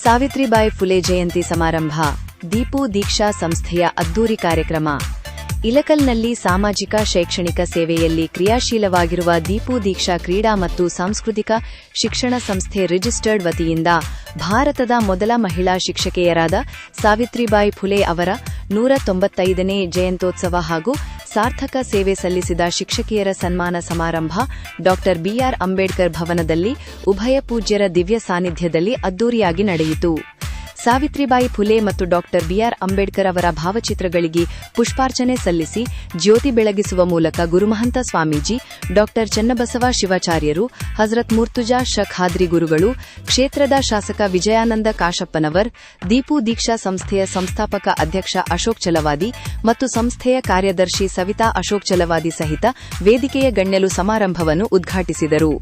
ಸಾವಿತ್ರಿಬಾಯಿ ಫುಲೆ ಜಯಂತಿ ಸಮಾರಂಭ ದೀಪು ದೀಕ್ಷಾ ಸಂಸ್ಥೆಯ ಅದ್ದೂರಿ ಕಾರ್ಯಕ್ರಮ. ಇಲಕಲ್ನಲ್ಲಿ ಸಾಮಾಜಿಕ ಶೈಕ್ಷಣಿಕ ಸೇವೆಯಲ್ಲಿ ಕ್ರಿಯಾಶೀಲವಾಗಿರುವ ದೀಪು ದೀಕ್ಷಾ ಕ್ರೀಡಾ ಮತ್ತು ಸಾಂಸ್ಕೃತಿಕ ಶಿಕ್ಷಣ ಸಂಸ್ಥೆ ರಿಜಿಸ್ಟರ್ಡ್ ವತಿಯಿಂದ ಭಾರತದ ಮೊದಲ ಮಹಿಳಾ ಶಿಕ್ಷಕಿಯರಾದ ಸಾವಿತ್ರಿಬಾಯಿ ಫುಲೆ ಅವರ 195ನೇ ಜಯಂತ್ಯೋತ್ಸವ ಹಾಗೂ ಸಾರ್ಥಕ ಸೇವೆ ಸಲ್ಲಿಸಿದ ಶಿಕ್ಷಕಿಯರ ಸನ್ಮಾನ ಸಮಾರಂಭ ಡಾ ಬಿಆರ್ ಅಂಬೇಡ್ಕರ್ ಭವನದಲ್ಲಿ ಉಭಯ ಪೂಜ್ಯರ ದಿವ್ಯ ಸಾನ್ನಿಧ್ಯದಲ್ಲಿ ಅದ್ದೂರಿಯಾಗಿ ನಡೆಯಿತು. ಸಾವಿತ್ರಿಬಾಯಿ ಫುಲೆ ಮತ್ತು ಡಾ ಬಿಆರ್ ಅಂಬೇಡ್ಕರ್ ಅವರ ಭಾವಚಿತ್ರಗಳಿಗೆ ಪುಷ್ಪಾರ್ಚನೆ ಸಲ್ಲಿಸಿ ಜ್ಯೋತಿ ಬೆಳಗಿಸುವ ಮೂಲಕ ಗುರುಮಹಂತ ಸ್ವಾಮೀಜಿ, ಡಾ ಚನ್ನಬಸವ ಶಿವಾಚಾರ್ಯರು, ಹಜರತ್ ಮುರ್ತುಜಾ ಶಖ್ ಹಾದ್ರಿ ಗುರುಗಳು, ಕ್ಷೇತ್ರದ ಶಾಸಕ ವಿಜಯಾನಂದ ಕಾಶಪ್ಪನವರ್, ದೀಪು ದೀಕ್ಷಾ ಸಂಸ್ಥೆಯ ಸಂಸ್ಥಾಪಕ ಅಧ್ಯಕ್ಷ ಅಶೋಕ್ ಚಲವಾದಿ ಮತ್ತು ಸಂಸ್ಥೆಯ ಕಾರ್ಯದರ್ಶಿ ಸವಿತಾ ಅಶೋಕ್ ಚಲವಾದಿ ಸಹಿತ ವೇದಿಕೆಯ ಗಣ್ಯರು ಸಮಾರಂಭವನ್ನು ಉದ್ಘಾಟಿಸಿದರು.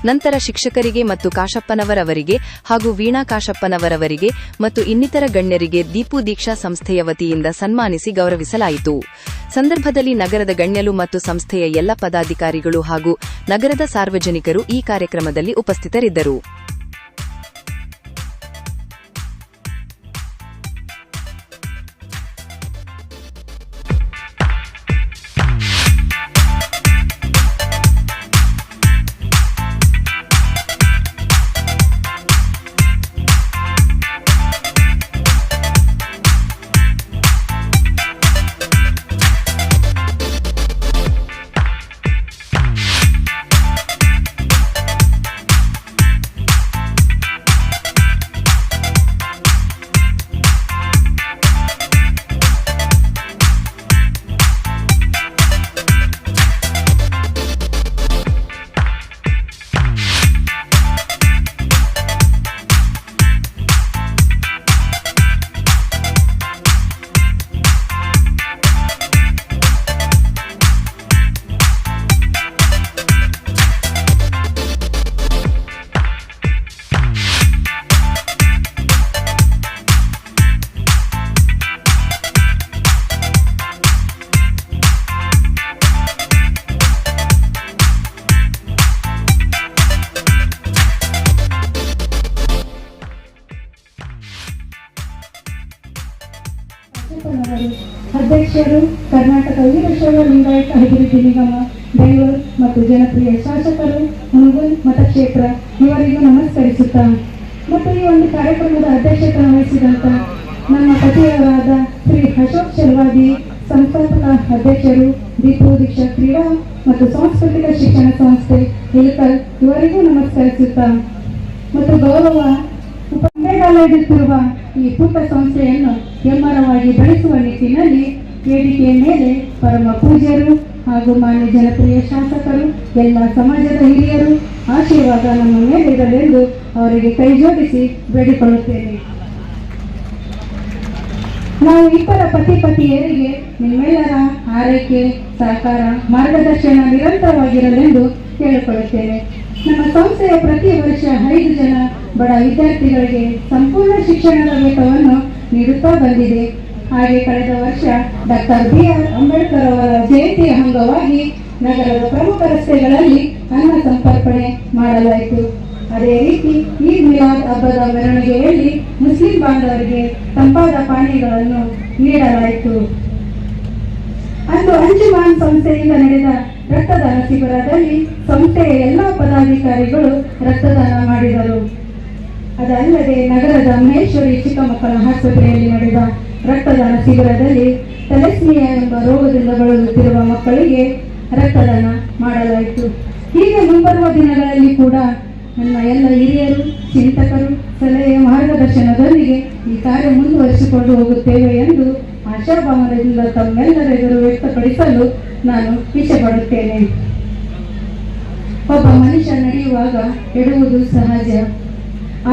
ನಂತರ ಶಿಕ್ಷಕರಿಗೆ ಮತ್ತು ಕಾಶಪ್ಪನವರವರಿಗೆ ಹಾಗೂ ವೀಣಾ ಕಾಶಪ್ಪನವರವರಿಗೆ ಮತ್ತು ಇನ್ನಿತರ ಗಣ್ಯರಿಗೆ ದೀಪು ದೀಕ್ಷಾ ಸಂಸ್ಥೆಯ ವತಿಯಿಂದ ಸನ್ಮಾನಿಸಿ ಗೌರವಿಸಲಾಯಿತು. ಸಂದರ್ಭದಲ್ಲಿ ನಗರದ ಗಣ್ಯರು ಮತ್ತು ಸಂಸ್ಥೆಯ ಎಲ್ಲ ಪದಾಧಿಕಾರಿಗಳು ಹಾಗೂ ನಗರದ ಸಾರ್ವಜನಿಕರು ಈ ಕಾರ್ಯಕ್ರಮದಲ್ಲಿ ಉಪಸ್ಥಿತರಿದ್ದರು. ಅಧ್ಯಕ್ಷರು, ಕರ್ನಾಟಕ ವೀರಶೈವ ಲಿಂಗಾಯತ ಅಭಿವೃದ್ಧಿ ನಿಗಮ ಬೆಂಗಳೂರು ಮತ್ತು ಜನಪ್ರಿಯ ಶಾಸಕರು ಮುನಗಲ್ ಮತಕ್ಷೇತ್ರ ಇವರಿಗೂ ನಮಸ್ಕರಿಸುತ್ತಾ ಮತ್ತು ಈ ಒಂದು ಕಾರ್ಯಕ್ರಮದ ಅಧ್ಯಕ್ಷತೆ ವಹಿಸಿದಂತ ನಮ್ಮ ಪತಿಯವರಾದ ಶ್ರೀ ಅಶೋಕ್ ಚಲವಾದಿ, ಸಂಸ್ಥಾಪಕ ಅಧ್ಯಕ್ಷರು ದೀಪು ದೀಕ್ಷಾ ಕ್ರೀಡಾ ಮತ್ತು ಸಾಂಸ್ಕೃತಿಕ ಶಿಕ್ಷಣ ಸಂಸ್ಥೆ ಇಲಕಲ್ ಇವರಿಗೂ ನಮಸ್ಕರಿಸುತ್ತಾ ಮತ್ತು ಗೌರವ ಉಪನ್ಯಾಸಕರಾಗಿರುವ ಈ ಪುಟ್ಟ ಸಂಸ್ಥೆಯನ್ನು ಹೆಮ್ಮರವಾಗಿ ಬೆಳೆಸುವ ನಿಟ್ಟಿನಲ್ಲಿ ವೇದಿಕೆಯ ಮೇಲೆ ಪರಮ ಪೂಜ್ಯರು ಹಾಗೂ ಮಾನ್ಯ ಜನಪ್ರಿಯ ಶಾಸಕರು, ಎಲ್ಲ ಸಮಾಜದ ಹಿರಿಯರು ಆಶೀರ್ವಾದ ನಮ್ಮ ಮೇಲೆ ಇರಲೆಂದು ಅವರಿಗೆ ಕೈ ಜೋಡಿಸಿ ಬೇಡಿಕೊಳ್ಳುತ್ತೇನೆ. ನಾವು ಇಬ್ಬರ ಪತಿಯರಿಗೆ ನಿಮ್ಮೆಲ್ಲರ ಆರೈಕೆ, ಸಹಕಾರ, ಮಾರ್ಗದರ್ಶನ ನಿರಂತರವಾಗಿರಲೆಂದು ಕೇಳಿಕೊಳ್ಳುತ್ತೇನೆ. ನಮ್ಮ ಸಂಸ್ಥೆಯ ಪ್ರತಿ ವರ್ಷ 5 ಜನ ಬಡ ವಿದ್ಯಾರ್ಥಿಗಳಿಗೆ ಸಂಪೂರ್ಣ ಶಿಕ್ಷಣದ ವೇತನವನ್ನು ನೀಡುತ್ತಾ ಬಂದಿದೆ. ಹಾಗೆ ಕಳೆದ ವರ್ಷ ಡಾ ಬಿಆರ್ ಅಂಬೇಡ್ಕರ್ ಅವರ ಜಯಂತಿಯ ಅಂಗವಾಗಿ ನಗರದ ಪ್ರಮುಖ ರಸ್ತೆಗಳಲ್ಲಿ ಅನ್ನ ಸಂತರ್ಪಣೆ ಮಾಡಲಾಯಿತು. ಅದೇ ರೀತಿ ಈದ್ ಮಿಲಾದ್ ಹಬ್ಬದ ಮೆರವಣಿಗೆಯಲ್ಲಿ ಮುಸ್ಲಿಂ ಬಾಂಧವರಿಗೆ ತಂಪಾದ ಪಾನೀಯಗಳನ್ನು ನೀಡಲಾಯಿತು. ಅಂದು ಅಂಜುಮಾನ್ ಸಂಸ್ಥೆಯಿಂದ ನಡೆದ ರಕ್ತದಾನ ಶಿಬಿರದಲ್ಲಿ ಸಂಸ್ಥೆಯ ಎಲ್ಲ ಪದಾಧಿಕಾರಿಗಳು ರಕ್ತದಾನ ಮಾಡಿದರು. ಅದಲ್ಲದೆ ನಗರದ ಮಹೇಶ್ವರಿ ಚಿಕ್ಕ ಮಕ್ಕಳ ಆಸ್ಪತ್ರೆಯಲ್ಲಿ ನಡೆದ ರಕ್ತದಾನ ಶಿಬಿರದಲ್ಲಿ ಥೆಲಸ್ಮಿಯಾ ಎಂಬ ರೋಗದಿಂದ ಬಳಲುತ್ತಿರುವ ಮಕ್ಕಳಿಗೆ ರಕ್ತದಾನ ಮಾಡಲಾಯಿತು. ಹೀಗೆ ಮುಂಬರುವ ದಿನಗಳಲ್ಲಿ ಕೂಡ ನನ್ನ ಎಲ್ಲ ಹಿರಿಯರು, ಚಿಂತಕರು ಸಲಹೆಯ ಮಾರ್ಗದರ್ಶನದೊಂದಿಗೆ ಈ ಕಾರ್ಯ ಮುಂದುವರಿಸಿಕೊಂಡು ಹೋಗುತ್ತೇವೆ ಎಂದು ಆಶಾಭಾವನೆಯಿಂದ ತಮ್ಮೆಲ್ಲರ ಎದುರು ವ್ಯಕ್ತಪಡಿಸಲು ನಾನು ಇಷ್ಟಪಡುತ್ತೇನೆ. ಒಬ್ಬ ಮನುಷ್ಯ ನಡೆಯುವಾಗ ಎಡುವುದು ಸಹಜ,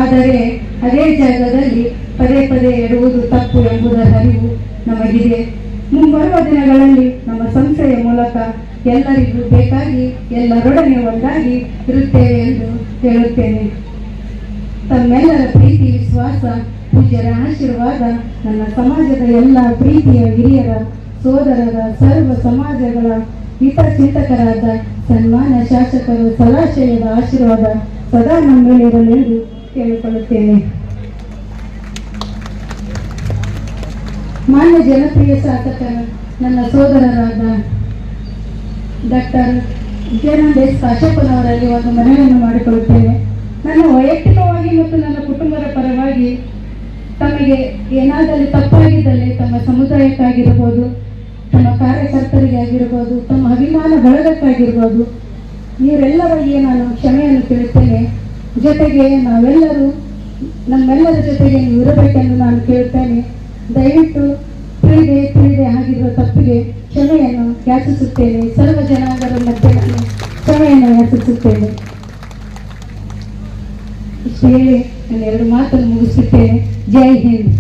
ಆದರೆ ಅದೇ ಜಾಗದಲ್ಲಿ ಪದೇ ಪದೇ ಎಡುವುದು ತಪ್ಪು ಎಂಬುದರ ಅರಿವು ನಮಗಿದೆ. ಮುಂಬರುವ ದಿನಗಳಲ್ಲಿ ನಮ್ಮ ಸಂಸ್ಥೆಯ ಮೂಲಕ ಎಲ್ಲರಿಗೂ ಬೇಕಾಗಿ ಎಲ್ಲರೊಡನೆ ಒಂದಾಗಿ ಇರುತ್ತೇವೆ ಎಂದು ಹೇಳುತ್ತೇನೆ. ತಮ್ಮೆಲ್ಲರ ಪ್ರೀತಿ, ವಿಶ್ವಾಸ, ಪೂಜ್ಯರ ಆಶೀರ್ವಾದ, ನನ್ನ ಸಮಾಜದ ಎಲ್ಲ ಪ್ರೀತಿಯ ಹಿರಿಯರ, ಸೋದರರ, ಸರ್ವ ಸಮಾಜಗಳ ಹಿತಚಿಂತಕರಾದ ಸನ್ಮಾನ್ಯ ಶಾಸಕರು ಸಲಾಶಯದ ಆಶೀರ್ವಾದ ಸದಾ ನಮ್ಮ ಮೇಲಿರಲೆಂದು ಕೇಳಿಕೊಳ್ಳುತ್ತೇನೆ. ಮಾನ್ಯ ಜನಪ್ರಿಯ ಶಾಸಕರ ನನ್ನ ಸೋದರರಾದ ಡಾಕ್ಟರ್ ವಿಜಯಾನಂದ ಕಾಶ್ಯಪ್ಪನವರಲ್ಲಿ ಒಂದು ಮನವಿಯನ್ನು ಮಾಡಿಕೊಳ್ಳುತ್ತೇನೆ. ನನ್ನ ವೈಯಕ್ತಿಕವಾಗಿ ಮತ್ತು ನನ್ನ ಕುಟುಂಬದ ಪರವಾಗಿ ತಮಗೆ ಏನಾದರೂ ತಪ್ಪಾಗಿದ್ದಲ್ಲಿ ತಮ್ಮ ಸಮುದಾಯಕ್ಕಾಗಿರ್ಬೋದು, ತಮ್ಮ ಕಾರ್ಯಕರ್ತರಿಗೆ ಆಗಿರ್ಬೋದು, ತಮ್ಮ ಅಭಿಮಾನ ಬಳಗಕ್ಕಾಗಿರ್ಬೋದು, ಇವರೆಲ್ಲರಿಗೆ ನಾನು ಕ್ಷಮೆಯನ್ನು ಕೇಳುತ್ತೇನೆ. ಜೊತೆಗೆ ನಾವೆಲ್ಲರೂ ನಮ್ಮೆಲ್ಲರ ಜೊತೆಗೆ ನೀವು ಇರಬೇಕೆಂದು ನಾನು ಕೇಳುತ್ತೇನೆ. ದಯವಿಟ್ಟು ತಿಳಿದೇ ಆಗಿರುವ ತಪ್ಪಿಗೆ ಕ್ಷಮೆಯನ್ನು ಯಾಚಿಸುತ್ತೇನೆ. ಸರ್ವ ಜನಾಂಗದ ಮಧ್ಯೆ ನಾನು ಕ್ಷಮೆಯನ್ನು ಯಾಚಿಸುತ್ತೇನೆ. ಇಷ್ಟು ಹೇಳಿ ನಾನು ಎರಡು ಮಾತನ್ನು ಮುಗಿಸುತ್ತೇನೆ. ಜೈ ಹಿಂದ್.